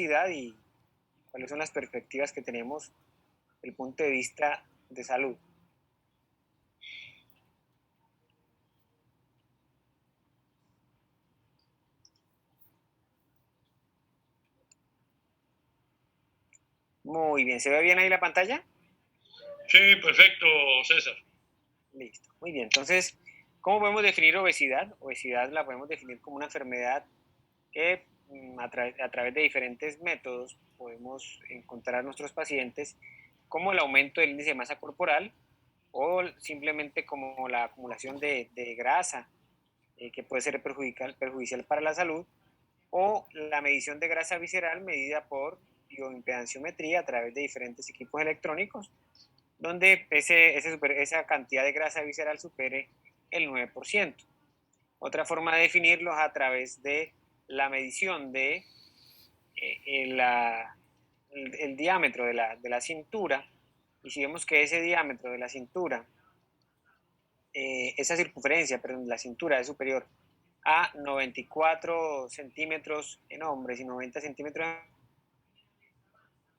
obesidad y cuáles son las perspectivas que tenemos desde el punto de vista de salud. Muy bien, ¿se ve bien ahí la pantalla? Sí, perfecto, César. Listo, muy bien. Entonces, ¿cómo podemos definir obesidad? Obesidad la podemos definir como una enfermedad que a través de diferentes métodos podemos encontrar a nuestros pacientes como el aumento del índice de masa corporal o simplemente como la acumulación de grasa que puede ser perjudicial para la salud, o la medición de grasa visceral medida por bioimpedanciometría a través de diferentes equipos electrónicos, donde esa cantidad de grasa visceral supere el 9%. Otra forma de definirlo es a través de la medición de el diámetro de la cintura, y si vemos que ese diámetro de la cintura, esa circunferencia, perdón, de la cintura es superior a 94 centímetros en hombres y 90 centímetros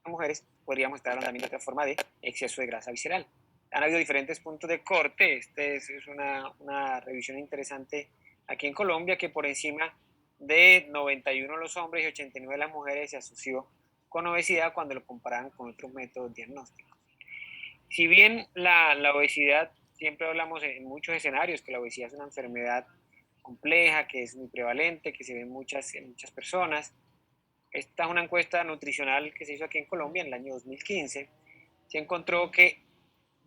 en mujeres, podríamos estar hablando también de otra forma de exceso de grasa visceral. Han habido diferentes puntos de corte. Es una revisión interesante aquí en Colombia, que por encima de 91 los hombres y 89 las mujeres se asoció con obesidad cuando lo comparaban con otros métodos diagnósticos. Si bien la obesidad, siempre hablamos en muchos escenarios que la obesidad es una enfermedad compleja, que es muy prevalente, que se ve en muchas personas. Esta es una encuesta nutricional que se hizo aquí en Colombia en el año 2015. Se encontró que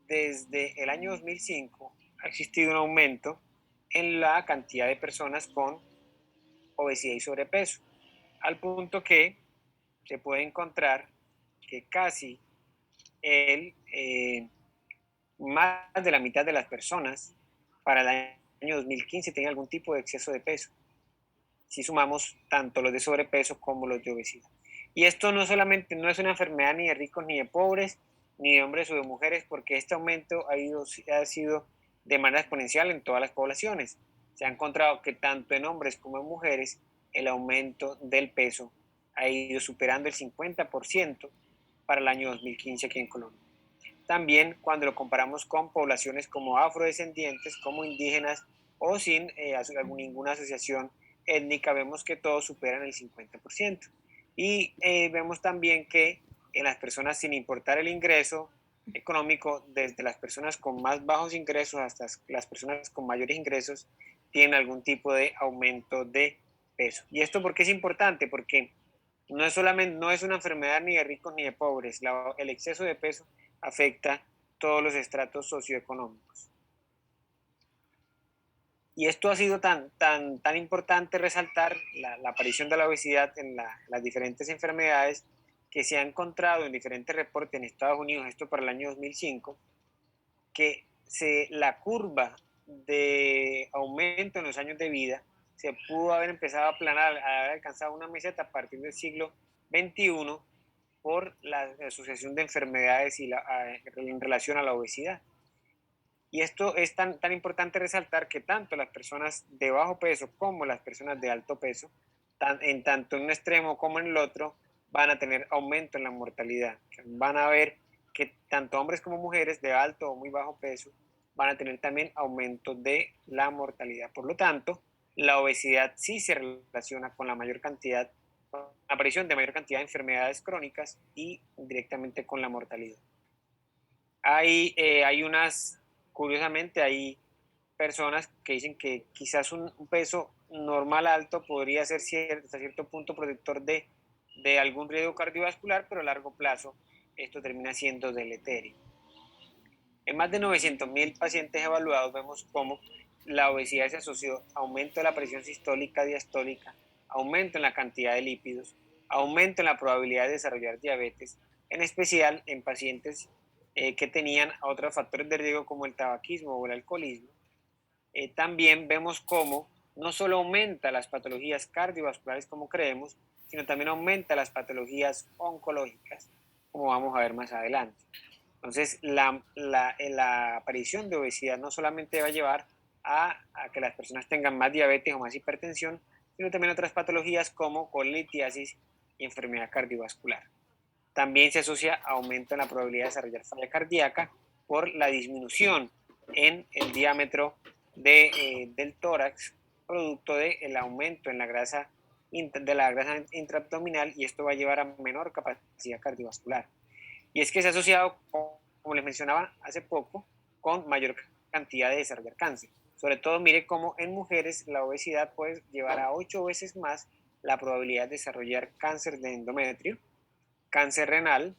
desde el año 2005 ha existido un aumento en la cantidad de personas con obesidad y sobrepeso, al punto que se puede encontrar que casi el, más de la mitad de las personas para el año 2015 tenían algún tipo de exceso de peso, si sumamos tanto los de sobrepeso como los de obesidad. Y esto no solamente no es una enfermedad ni de ricos ni de pobres, ni de hombres o de mujeres, porque este aumento ha sido de manera exponencial en todas las poblaciones. Se ha encontrado que tanto en hombres como en mujeres el aumento del peso ha ido superando el 50% para el año 2015 aquí en Colombia. También cuando lo comparamos con poblaciones como afrodescendientes, como indígenas o sin ninguna asociación étnica, vemos que todos superan el 50%. Y vemos también que en las personas, sin importar el ingreso económico, desde las personas con más bajos ingresos hasta las personas con mayores ingresos, tienen algún tipo de aumento de peso. ¿Y esto por qué es importante? Porque no es una enfermedad ni de ricos ni de pobres. El exceso de peso afecta todos los estratos socioeconómicos. Y esto ha sido tan importante resaltar la aparición de la obesidad en las diferentes enfermedades, que se ha encontrado en diferentes reportes en Estados Unidos, esto para el año 2005, que la curva de aumento en los años de vida se pudo haber empezado a aplanar, a haber alcanzado una meseta a partir del siglo XXI por la asociación de enfermedades en relación a la obesidad. Y esto es tan importante resaltar que tanto las personas de bajo peso como las personas de alto peso, tanto en un extremo como en el otro, van a tener aumento en la mortalidad. Van a ver que tanto hombres como mujeres de alto o muy bajo peso van a tener también aumento de la mortalidad. Por lo tanto, la obesidad sí se relaciona con la aparición de mayor cantidad de enfermedades crónicas y directamente con la mortalidad. Curiosamente, hay personas que dicen que quizás un peso normal alto podría ser hasta cierto punto protector de algún riesgo cardiovascular, pero a largo plazo esto termina siendo deleterio. En más de 900.000 pacientes evaluados vemos cómo la obesidad se asoció a aumento de la presión sistólica, diastólica, aumento en la cantidad de lípidos, aumento en la probabilidad de desarrollar diabetes, en especial en pacientes que tenían otros factores de riesgo como el tabaquismo o el alcoholismo. También vemos cómo no solo aumenta las patologías cardiovasculares como creemos, sino también aumenta las patologías oncológicas, como vamos a ver más adelante. Entonces, la aparición de obesidad no solamente va a llevar a que las personas tengan más diabetes o más hipertensión, sino también otras patologías como colitiasis y enfermedad cardiovascular. También se asocia a aumento en la probabilidad de desarrollar falla cardíaca por la disminución en el diámetro del tórax, producto del aumento en la grasa intraabdominal, y esto va a llevar a menor capacidad cardiovascular. Y es que se ha asociado, como les mencionaba hace poco, con mayor cantidad de desarrollar cáncer. Sobre todo, mire cómo en mujeres la obesidad puede llevar a 8 veces más la probabilidad de desarrollar cáncer de endometrio, cáncer renal,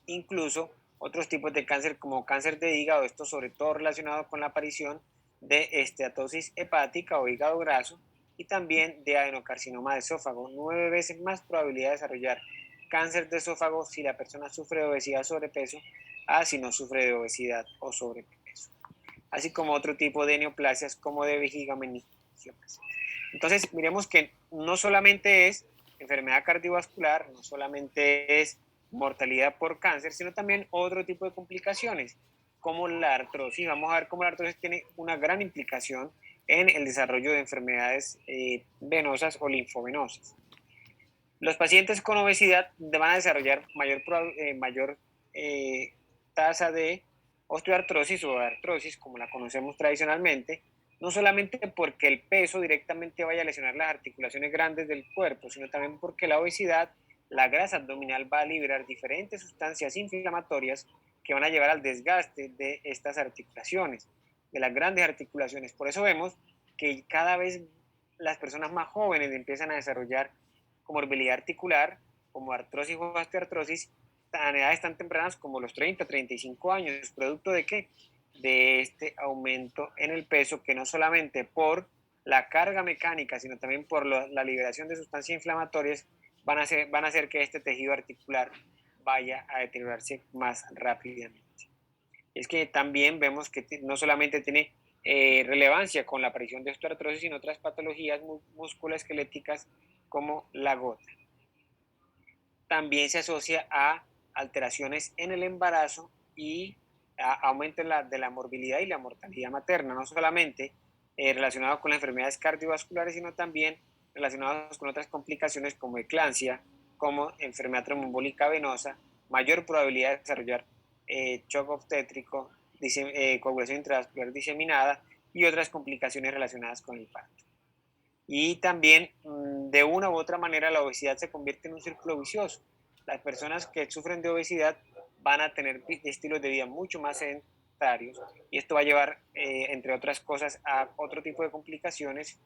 incluso otros tipos de cáncer como cáncer de hígado, esto sobre todo relacionado con la aparición de esteatosis hepática o hígado graso, y también de adenocarcinoma de esófago. 9 veces más probabilidad de desarrollar cáncer de esófago si la persona sufre de obesidad o sobrepeso a si no sufre de obesidad o sobrepeso. Así como otro tipo de neoplasias como de vejiga meningiomas. Entonces, miremos que no solamente es enfermedad cardiovascular, no solamente es mortalidad por cáncer, sino también otro tipo de complicaciones, como la artrosis. Vamos a ver cómo la artrosis tiene una gran implicación en el desarrollo de enfermedades venosas o linfovenosas. Los pacientes con obesidad van a desarrollar mayor tasa de osteoartrosis o de artrosis, como la conocemos tradicionalmente, no solamente porque el peso directamente vaya a lesionar las articulaciones grandes del cuerpo, sino también porque la obesidad, la grasa abdominal va a liberar diferentes sustancias inflamatorias que van a llevar al desgaste de estas articulaciones, de las grandes articulaciones. Por eso vemos que cada vez las personas más jóvenes empiezan a desarrollar comorbilidad articular, como artrosis o osteoartrosis, a edades tan tempranas como los 30, 35 años. ¿Producto de qué? De este aumento en el peso, que no solamente por la carga mecánica, sino también por la liberación de sustancias inflamatorias, van a hacer que este tejido articular vaya a deteriorarse más rápidamente. Es que también vemos que no solamente tiene relevancia con la aparición de osteoartrosis, sino otras patologías musculoesqueléticas como la gota. También se asocia a alteraciones en el embarazo y a aumento de la morbilidad y la mortalidad materna, no solamente relacionados con las enfermedades cardiovasculares, sino también relacionados con otras complicaciones como eclampsia, como enfermedad tromboembólica venosa, mayor probabilidad de desarrollar shock obstétrico, coagulación intravascular diseminada y otras complicaciones relacionadas con el parto. Y también, de una u otra manera, la obesidad se convierte en un círculo vicioso. Las personas que sufren de obesidad van a tener estilos de vida mucho más sedentarios, y esto va a llevar, entre otras cosas, a otro tipo de complicaciones,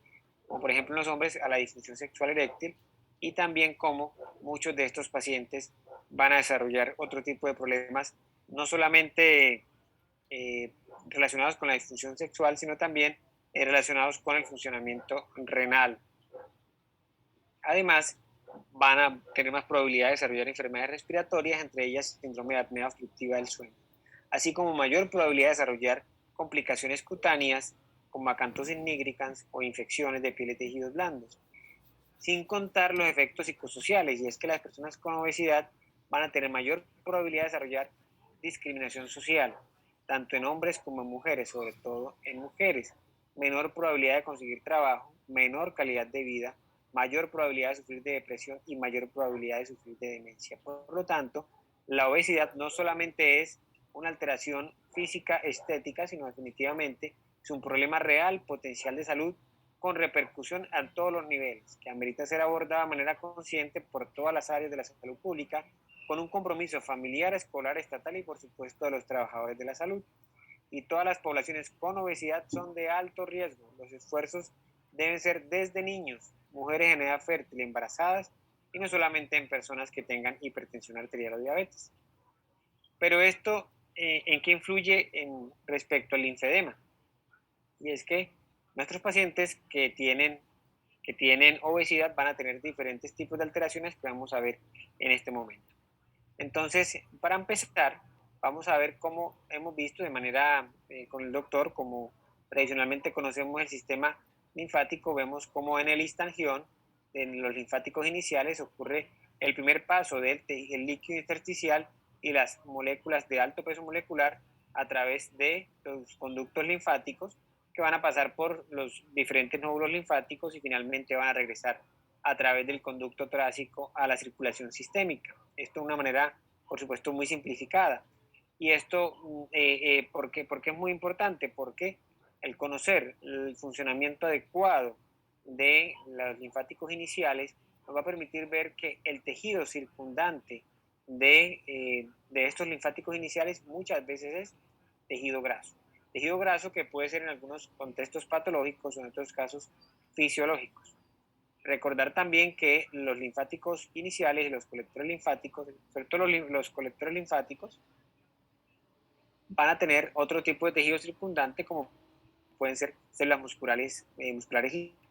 como por ejemplo en los hombres a la disfunción sexual eréctil, y también como muchos de estos pacientes van a desarrollar otro tipo de problemas, no solamente relacionados con la disfunción sexual, sino también relacionados con el funcionamiento renal. Además, van a tener más probabilidad de desarrollar enfermedades respiratorias, entre ellas síndrome de apnea obstructiva del sueño, así como mayor probabilidad de desarrollar complicaciones cutáneas como acantosis nigricans o infecciones de piel y tejidos blandos, sin contar los efectos psicosociales, y es que las personas con obesidad van a tener mayor probabilidad de desarrollar discriminación social, tanto en hombres como en mujeres, sobre todo en mujeres, menor probabilidad de conseguir trabajo, menor calidad de vida, mayor probabilidad de sufrir de depresión y mayor probabilidad de sufrir de demencia. Por lo tanto, la obesidad no solamente es una alteración física estética, sino definitivamente es un problema real, potencial de salud, con repercusión a todos los niveles, que amerita ser abordada de manera consciente por todas las áreas de la salud pública, con un compromiso familiar, escolar, estatal y por supuesto de los trabajadores de la salud. Y todas las poblaciones con obesidad son de alto riesgo. Los esfuerzos deben ser desde niños, mujeres en edad fértil, embarazadas, y no solamente en personas que tengan hipertensión arterial o diabetes. Pero esto, ¿en qué influye respecto al linfedema? Y es que nuestros pacientes que tienen obesidad van a tener diferentes tipos de alteraciones que vamos a ver en este momento. Entonces, para empezar, vamos a ver cómo hemos visto de manera con el doctor, como tradicionalmente conocemos el sistema linfático, vemos cómo en el histangión, en los linfáticos iniciales, ocurre el primer paso del líquido intersticial y las moléculas de alto peso molecular a través de los conductos linfáticos, que van a pasar por los diferentes nódulos linfáticos y finalmente van a regresar a través del conducto torácico a la circulación sistémica. Esto de una manera, por supuesto, muy simplificada. Y esto, ¿por qué es muy importante? Porque el conocer el funcionamiento adecuado de los linfáticos iniciales nos va a permitir ver que el tejido circundante de estos linfáticos iniciales muchas veces es tejido graso. Tejido graso que puede ser en algunos contextos patológicos o en otros casos fisiológicos. Recordar también que los linfáticos iniciales y los colectores linfáticos, sobre todo los colectores linfáticos, van a tener otro tipo de tejido circundante como pueden ser células musculares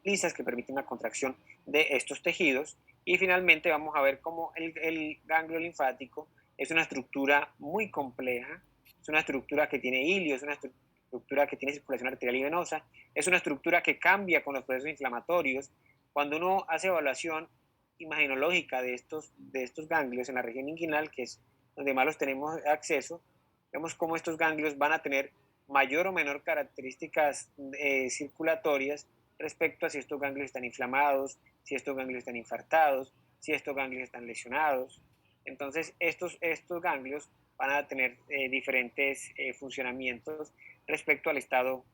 lisas que permiten la contracción de estos tejidos. Y finalmente vamos a ver cómo el ganglio linfático es una estructura muy compleja, es una estructura que tiene hilio, es una estructura que tiene circulación arterial y venosa, es una estructura que cambia con los procesos inflamatorios. Cuando uno hace evaluación imaginológica de estos ganglios en la región inguinal, que es donde más los tenemos acceso, vemos cómo estos ganglios van a tener mayor o menor características circulatorias respecto a si estos ganglios están inflamados, si estos ganglios están infartados, si estos ganglios están lesionados. Entonces, estos ganglios van a tener diferentes funcionamientos respecto al estado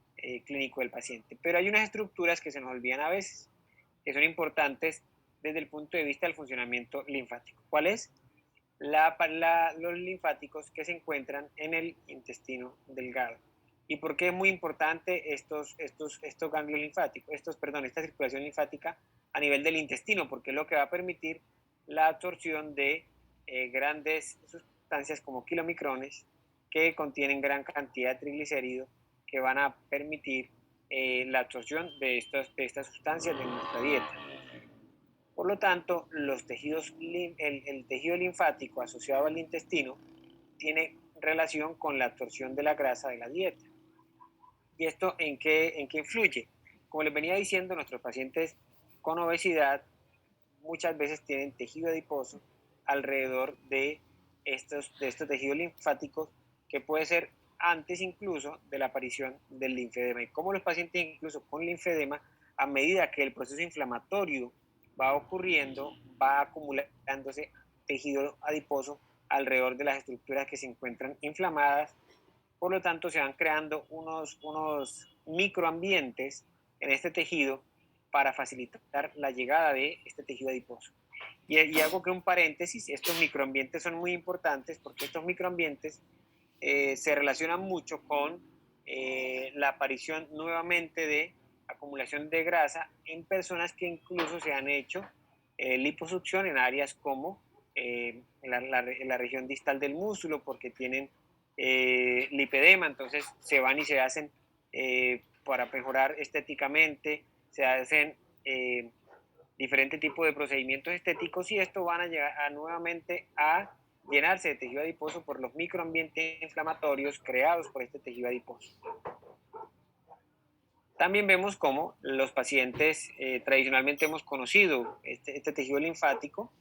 clínico del paciente. Pero hay unas estructuras que se nos olvidan a veces, que son importantes desde el punto de vista del funcionamiento linfático. ¿Cuál es? Los linfáticos que se encuentran en el intestino delgado. ¿Y por qué es muy importante estos ganglios linfáticos, esta circulación linfática a nivel del intestino? Porque es lo que va a permitir la absorción de grandes sustancias como kilomicrones que contienen gran cantidad de triglicéridos que van a permitir la absorción de estas sustancias de nuestra dieta. Por lo tanto, el tejido linfático asociado al intestino tiene relación con la absorción de la grasa de la dieta. ¿Y esto en qué influye? Como les venía diciendo, nuestros pacientes con obesidad muchas veces tienen tejido adiposo alrededor de estos tejidos linfáticos, que puede ser antes incluso de la aparición del linfedema. Y como los pacientes incluso con linfedema, a medida que el proceso inflamatorio va ocurriendo, va acumulándose tejido adiposo alrededor de las estructuras que se encuentran inflamadas. Por lo tanto, se van creando unos microambientes en este tejido para facilitar la llegada de este tejido adiposo. Y hago que un paréntesis, estos microambientes son muy importantes porque estos microambientes se relacionan mucho con la aparición nuevamente de acumulación de grasa en personas que incluso se han hecho liposucción en áreas como en la región distal del músculo, porque tienen lipedema. Entonces se van y se hacen para mejorar estéticamente, se hacen diferentes tipos de procedimientos estéticos, y esto van a llegar nuevamente a llenarse de tejido adiposo por los microambientes inflamatorios creados por este tejido adiposo. También vemos cómo los pacientes tradicionalmente hemos conocido este tejido linfático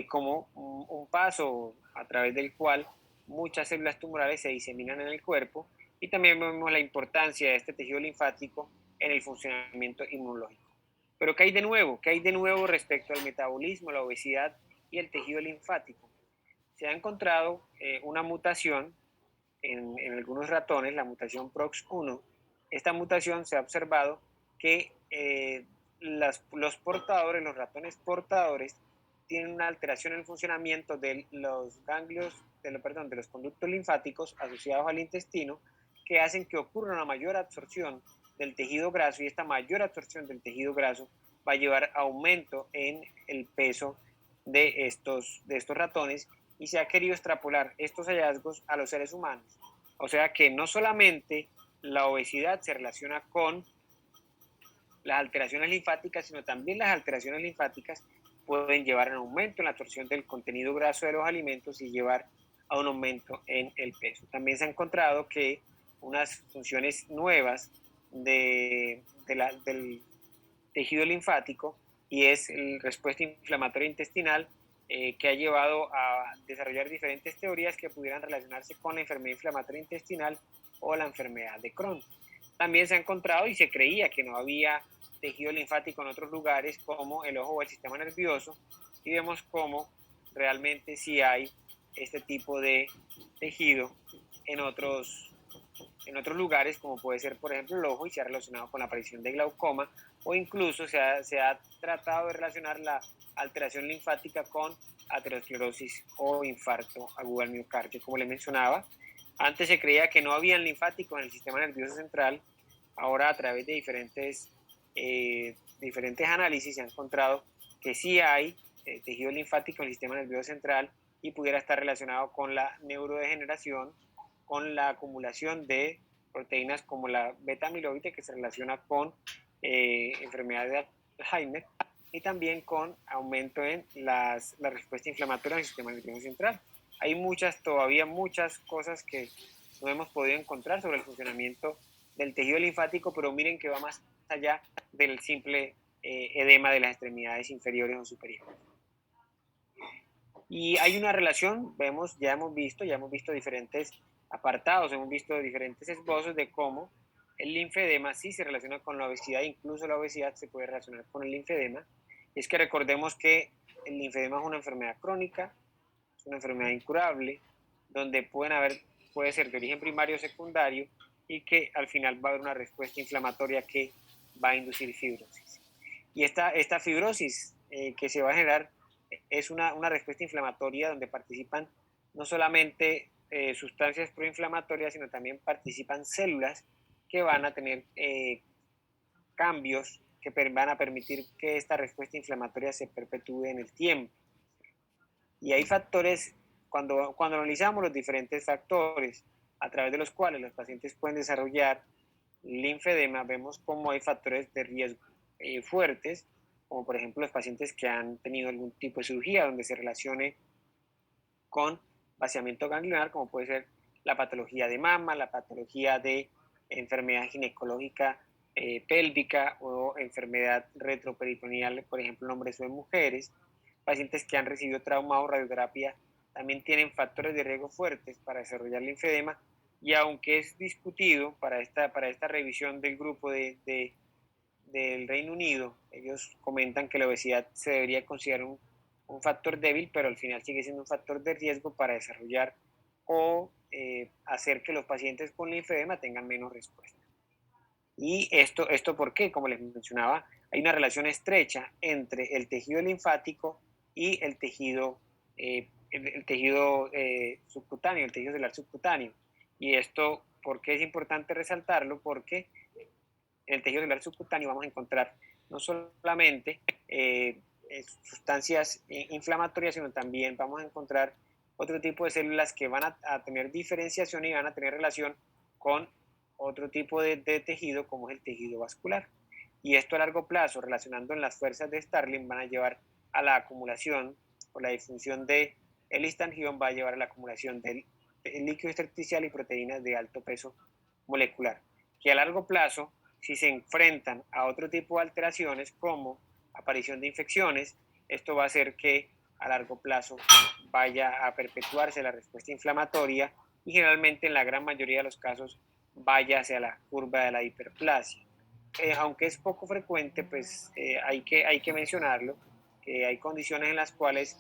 como un paso a través del cual muchas células tumorales se diseminan en el cuerpo, y también vemos la importancia de este tejido linfático en el funcionamiento inmunológico. Pero ¿qué hay de nuevo? ¿Qué hay de nuevo respecto al metabolismo, la obesidad y el tejido linfático? Se ha encontrado una mutación en algunos ratones, la mutación PROX1. Esta mutación se ha observado que los portadores, los ratones portadores, tienen una alteración en el funcionamiento de los ganglios, de los conductos linfáticos asociados al intestino, que hacen que ocurra una mayor absorción del tejido graso, y esta mayor absorción del tejido graso va a llevar a aumento en el peso de estos ratones, y se ha querido extrapolar estos hallazgos a los seres humanos. O sea que no solamente la obesidad se relaciona con las alteraciones linfáticas, sino también las alteraciones linfáticas pueden llevar a un aumento en la absorción del contenido graso de los alimentos y llevar a un aumento en el peso. También se ha encontrado que unas funciones nuevas del tejido linfático, y es la respuesta inflamatoria intestinal, que ha llevado a desarrollar diferentes teorías que pudieran relacionarse con la enfermedad inflamatoria intestinal o la enfermedad de Crohn. también se ha encontrado y se creía que no había tejido linfático en otros lugares como el ojo o el sistema nervioso, y vemos cómo realmente sí hay este tipo de tejido en otros lugares, como puede ser, por ejemplo, el ojo, y se ha relacionado con la aparición de glaucoma, o incluso se ha tratado de relacionar la alteración linfática con aterosclerosis o infarto agudo al miocardio. Como le mencionaba, antes se creía que no había linfático en el sistema nervioso central. Ahora, a través de diferentes análisis, se ha encontrado que sí hay tejido linfático en el sistema nervioso central, y pudiera estar relacionado con la neurodegeneración, con la acumulación de proteínas como la beta-amiloide, que se relaciona con enfermedad de Alzheimer, y también con aumento en la respuesta inflamatoria del sistema nervioso central. Hay todavía muchas cosas que no hemos podido encontrar sobre el funcionamiento del tejido linfático, pero miren que va más allá del simple edema de las extremidades inferiores o superiores. Y hay una relación, ya hemos visto diferentes apartados, hemos visto diferentes esbozos de cómo el linfedema sí se relaciona con la obesidad, incluso la obesidad se puede relacionar con el linfedema. Es que recordemos que el linfedema es una enfermedad crónica, es una enfermedad incurable, donde puede ser de origen primario o secundario, y que al final va a haber una respuesta inflamatoria que va a inducir fibrosis. Y esta fibrosis que se va a generar es una respuesta inflamatoria donde participan no solamente sustancias proinflamatorias, sino también participan células que van a tener cambios que van a permitir que esta respuesta inflamatoria se perpetúe en el tiempo. Y hay factores, cuando analizamos los diferentes factores a través de los cuales los pacientes pueden desarrollar linfedema, vemos cómo hay factores de riesgo fuertes, como por ejemplo los pacientes que han tenido algún tipo de cirugía donde se relacione con vaciamiento ganglionar, como puede ser la patología de mama, la patología de enfermedad ginecológica pélvica o enfermedad retroperitoneal, por ejemplo, en hombres o en mujeres. Pacientes que han recibido trauma o radioterapia también tienen factores de riesgo fuertes para desarrollar linfedema, y aunque es discutido para esta revisión del grupo del Reino Unido, ellos comentan que la obesidad se debería considerar un factor débil, pero al final sigue siendo un factor de riesgo para desarrollar o hacer que los pacientes con linfedema tengan menos respuesta. ¿Y esto por qué? Como les mencionaba, hay una relación estrecha entre el tejido linfático y el tejido subcutáneo, el tejido celular subcutáneo. Y esto, ¿por qué es importante resaltarlo? Porque en el tejido celular subcutáneo vamos a encontrar no solamente sustancias inflamatorias, sino también vamos a encontrar otro tipo de células que van a tener diferenciación y van a tener relación con otro tipo de tejido, como es el tejido vascular. Y esto a largo plazo, relacionando en las fuerzas de Starling, van a llevar a la acumulación o la disfunción del histangión, va a llevar a la acumulación del líquido intersticial y proteínas de alto peso molecular, que a largo plazo, si se enfrentan a otro tipo de alteraciones como aparición de infecciones, esto va a hacer que a largo plazo vaya a perpetuarse la respuesta inflamatoria, y generalmente en la gran mayoría de los casos vaya hacia la curva de la hiperplasia. Aunque es poco frecuente, pues hay que mencionarlo, que hay condiciones en las cuales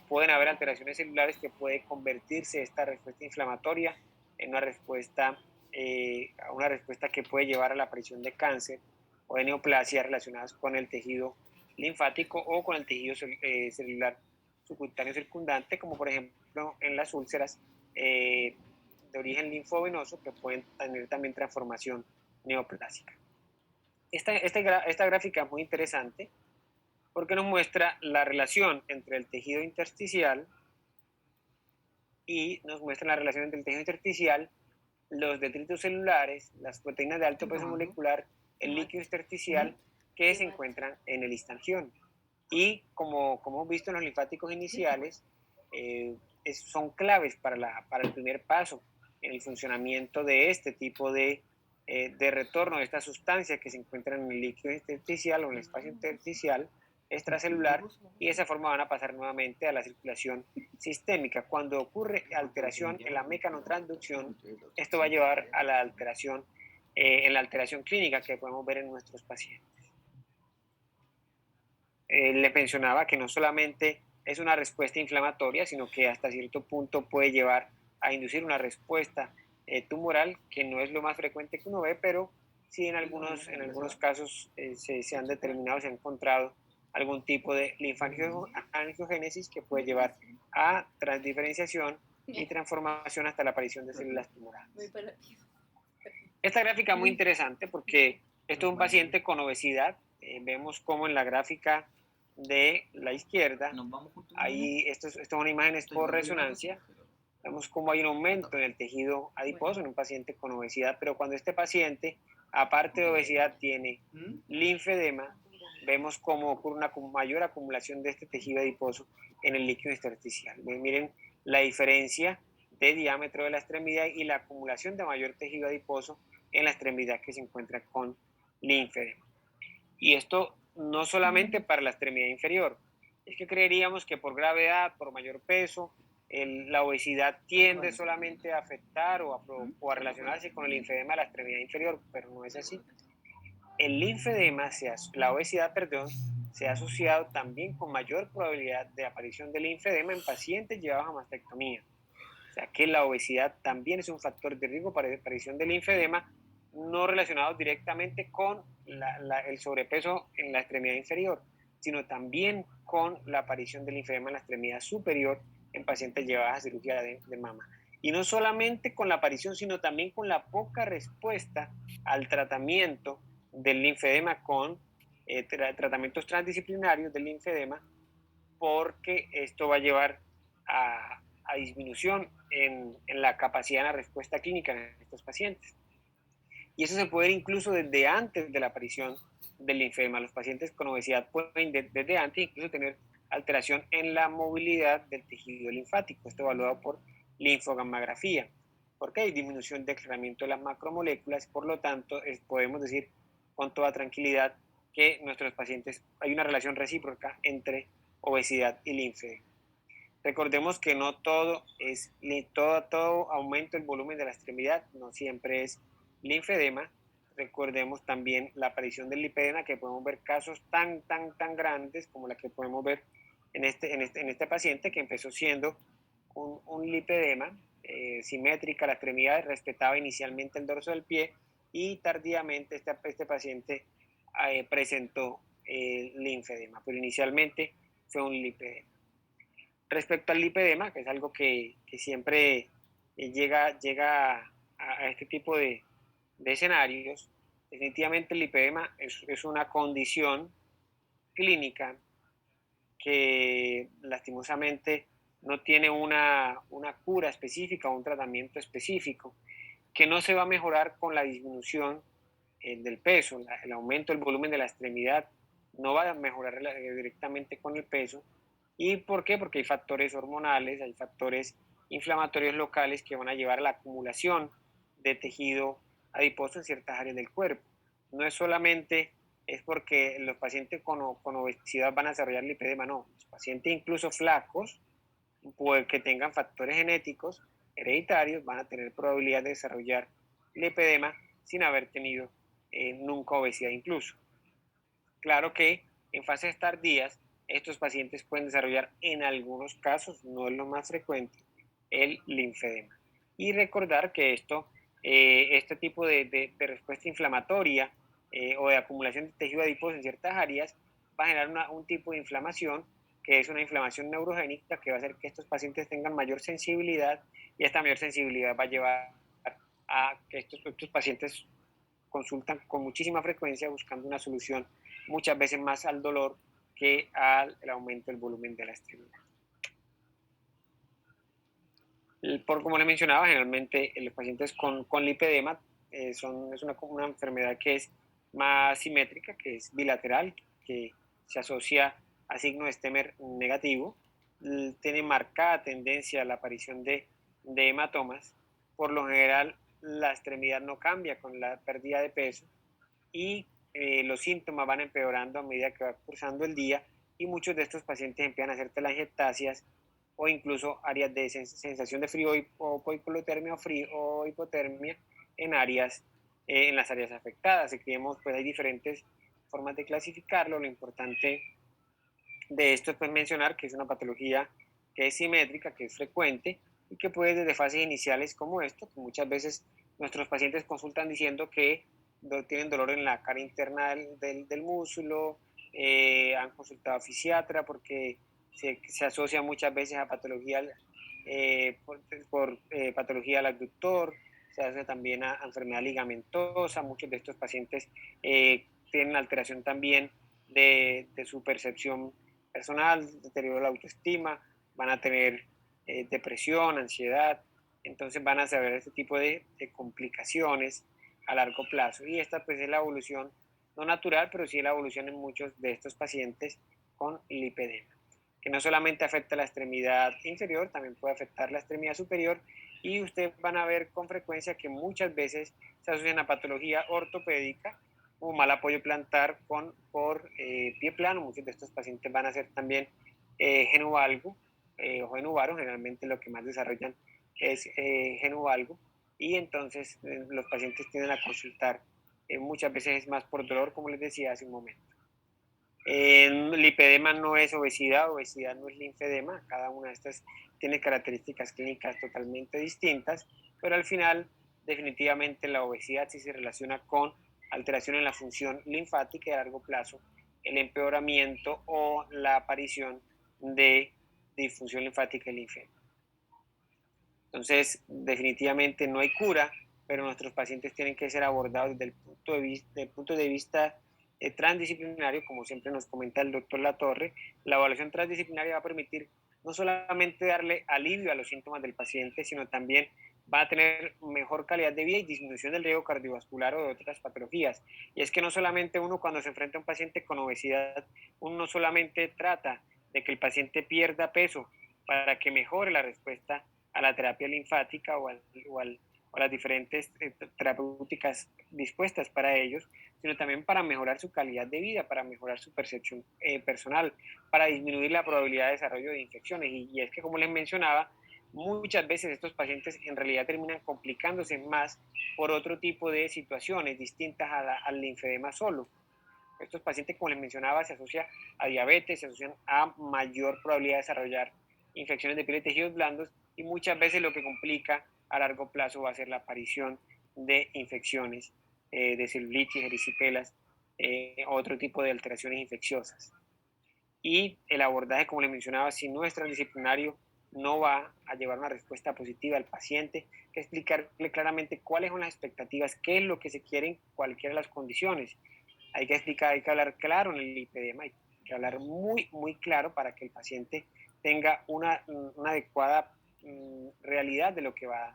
pueden haber alteraciones celulares que puede convertirse esta respuesta inflamatoria en una respuesta que puede llevar a la aparición de cáncer o de neoplasia relacionadas con el tejido linfático o con el tejido celular subcutáneo circundante, como por ejemplo en las úlceras de origen linfovenoso, que pueden tener también transformación neoplásica. Esta gráfica es muy interesante porque nos muestra la relación entre el tejido intersticial y nos muestra la relación entre el tejido intersticial, los detritos celulares, las proteínas de alto peso molecular, el líquido intersticial que se encuentran en el histangión. Y como hemos visto en los linfáticos iniciales, son claves para el primer paso en el funcionamiento de este tipo de retorno de estas sustancias que se encuentran en el líquido intersticial o en el espacio intersticial extracelular, y de esa forma van a pasar nuevamente a la circulación sistémica. Cuando ocurre alteración en la mecanotransducción, esto va a llevar a la alteración en la alteración clínica que podemos ver en nuestros pacientes. Les mencionaba que no solamente es una respuesta inflamatoria, sino que hasta cierto punto puede llevar a inducir una respuesta tumoral, que no es lo más frecuente que uno ve, pero sí en algunos casos se han determinado, se ha encontrado algún tipo de linfangiogénesis que puede llevar a transdiferenciación y transformación hasta la aparición de células tumorales. Esta gráfica es muy interesante porque esto es un paciente con obesidad. Vemos como en la gráfica de la izquierda, ahí esto es una imagen por resonancia. Vemos cómo hay un aumento en el tejido adiposo en un paciente con obesidad, pero cuando este paciente, aparte de obesidad, tiene linfedema, vemos cómo ocurre una mayor acumulación de este tejido adiposo en el líquido intersticial. Miren la diferencia de diámetro de la extremidad y la acumulación de mayor tejido adiposo en la extremidad que se encuentra con linfedema. Y esto no solamente para la extremidad inferior, es que creeríamos que por gravedad, por mayor peso, la obesidad tiende solamente a afectar o a relacionarse con el linfedema de la extremidad inferior, pero no es así. El linfedema, la obesidad, se ha asociado también con mayor probabilidad de aparición de linfedema en pacientes llevados a mastectomía. O sea que la obesidad también es un factor de riesgo para la aparición del linfedema, no relacionado directamente con el sobrepeso en la extremidad inferior, sino también con la aparición del linfedema en la extremidad superior en pacientes llevados a cirugía de mama. Y no solamente con la aparición, sino también con la poca respuesta al tratamiento del linfedema con tratamientos transdisciplinarios del linfedema, porque esto va a llevar a disminución en la capacidad de la respuesta clínica en estos pacientes. Y eso se puede ver incluso desde antes de la aparición del linfedema. Los pacientes con obesidad pueden desde antes incluso tener alteración en la movilidad del tejido linfático, esto evaluado por linfogammagrafía, porque hay disminución de crecimiento de las macromoléculas, por lo tanto podemos decir con toda tranquilidad que nuestros pacientes hay una relación recíproca entre obesidad y linfedema. Recordemos que no todo es todo aumento del volumen de la extremidad, no siempre es linfedema. Recordemos también la aparición del lipedema, que podemos ver casos tan grandes como la que podemos ver en este paciente, que empezó siendo un lipedema simétrica, la extremidad respetaba inicialmente el dorso del pie y tardíamente este paciente presentó linfedema, pero inicialmente fue un lipedema. Respecto al lipedema, que es algo que siempre llega a este tipo de escenarios, definitivamente el lipedema es una condición clínica que lastimosamente no tiene una cura específica o un tratamiento específico, que no se va a mejorar con la disminución del peso, el aumento del volumen de la extremidad no va a mejorar directamente con el peso. ¿Y por qué? Porque hay factores hormonales, hay factores inflamatorios locales que van a llevar a la acumulación de tejido adiposo en ciertas áreas del cuerpo. No es solamente es porque los pacientes con obesidad van a desarrollar lipedema, no. Los pacientes incluso flacos, pues, que tengan factores genéticos hereditarios, van a tener probabilidad de desarrollar lipedema sin haber tenido nunca obesidad incluso. Claro que en fases tardías estos pacientes pueden desarrollar en algunos casos, no es lo más frecuente, el linfedema. Y recordar que este tipo de respuesta inflamatoria o de acumulación de tejido adiposo en ciertas áreas va a generar un tipo de inflamación que es una inflamación neurogénica que va a hacer que estos pacientes tengan mayor sensibilidad y esta mayor sensibilidad va a llevar a que estos pacientes consultan con muchísima frecuencia buscando una solución muchas veces más al dolor que al aumento del volumen de la extremidad. Como les mencionaba, generalmente los pacientes con lipedema es una enfermedad que es más simétrica, que es bilateral, que se asocia a signo de Stemmer negativo, tiene marcada tendencia a la aparición de hematomas. Por lo general, la extremidad no cambia con la pérdida de peso y los síntomas van empeorando a medida que va cursando el día y muchos de estos pacientes empiezan a hacer telangiectasias o incluso áreas de sensación de frío o hipotermia o hipotermia en áreas en las áreas afectadas. Si creemos, pues hay diferentes formas de clasificarlo. Lo importante de esto es pues, mencionar que es una patología que es simétrica, que es frecuente y que puede desde fases iniciales como esto, que muchas veces nuestros pacientes consultan diciendo que tienen dolor en la cara interna del músculo, han consultado a fisiatra porque se asocia muchas veces a patología por patología del abductor, se asocia también a enfermedad ligamentosa. Muchos de estos pacientes tienen alteración también de su percepción personal, deterioro de la autoestima, van a tener depresión, ansiedad, entonces van a saber este tipo de complicaciones a largo plazo. Y esta pues es la evolución, no natural, pero sí la evolución en muchos de estos pacientes con lipedema, que no solamente afecta la extremidad inferior, también puede afectar la extremidad superior, y ustedes van a ver con frecuencia que muchas veces se asocian a patología ortopédica o mal apoyo plantar por pie plano. Muchos de estos pacientes van a ser también genovalgo o genovaro, generalmente lo que más desarrollan es genovalgo, y entonces los pacientes tienden a consultar muchas veces es más por dolor, como les decía hace un momento. Lipedema no es obesidad, obesidad no es linfedema, cada una de estas tiene características clínicas totalmente distintas, pero al final definitivamente la obesidad sí se relaciona con alteración en la función linfática y a largo plazo el empeoramiento o la aparición de disfunción linfática y linfema. Entonces, definitivamente no hay cura, pero nuestros pacientes tienen que ser abordados desde el punto de vista transdisciplinario, como siempre nos comenta el doctor Latorre. La evaluación transdisciplinaria va a permitir no solamente darle alivio a los síntomas del paciente, sino también va a tener mejor calidad de vida y disminución del riesgo cardiovascular o de otras patologías. Y es que no solamente uno cuando se enfrenta a un paciente con obesidad, uno no solamente trata de que el paciente pierda peso para que mejore la respuesta a la terapia linfática o a las diferentes terapéuticas dispuestas para ellos, sino también para mejorar su calidad de vida, para mejorar su percepción personal, para disminuir la probabilidad de desarrollo de infecciones. Y es que, como les mencionaba, muchas veces estos pacientes en realidad terminan complicándose más por otro tipo de situaciones distintas al linfedema solo. Estos pacientes, como les mencionaba, se asocian a diabetes, se asocian a mayor probabilidad de desarrollar infecciones de piel y tejidos blandos, y muchas veces lo que complica a largo plazo va a ser la aparición de infecciones de celulitis, erisipelas, otro tipo de alteraciones infecciosas. Y el abordaje, como les mencionaba, si no es transdisciplinario, no va a llevar una respuesta positiva al paciente, que explicarle claramente cuáles son las expectativas, qué es lo que se quiere en cualquiera de las condiciones. Hay que explicar, hay que hablar claro en el lipedema, hay que hablar muy claro para que el paciente tenga una adecuada realidad de lo que va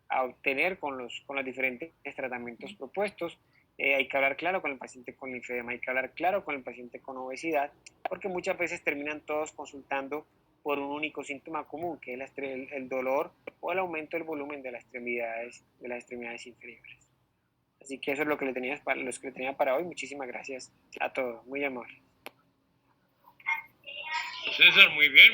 a obtener con los diferentes tratamientos propuestos. Hay que hablar claro con el paciente con linfedema, hay que hablar claro con el paciente con obesidad, porque muchas veces terminan todos consultando por un único síntoma común, que es el dolor o el aumento del volumen de las extremidades inferiores. Así que eso es lo que le tenía para hoy. Muchísimas gracias a todos. Muy amable. César, muy bien.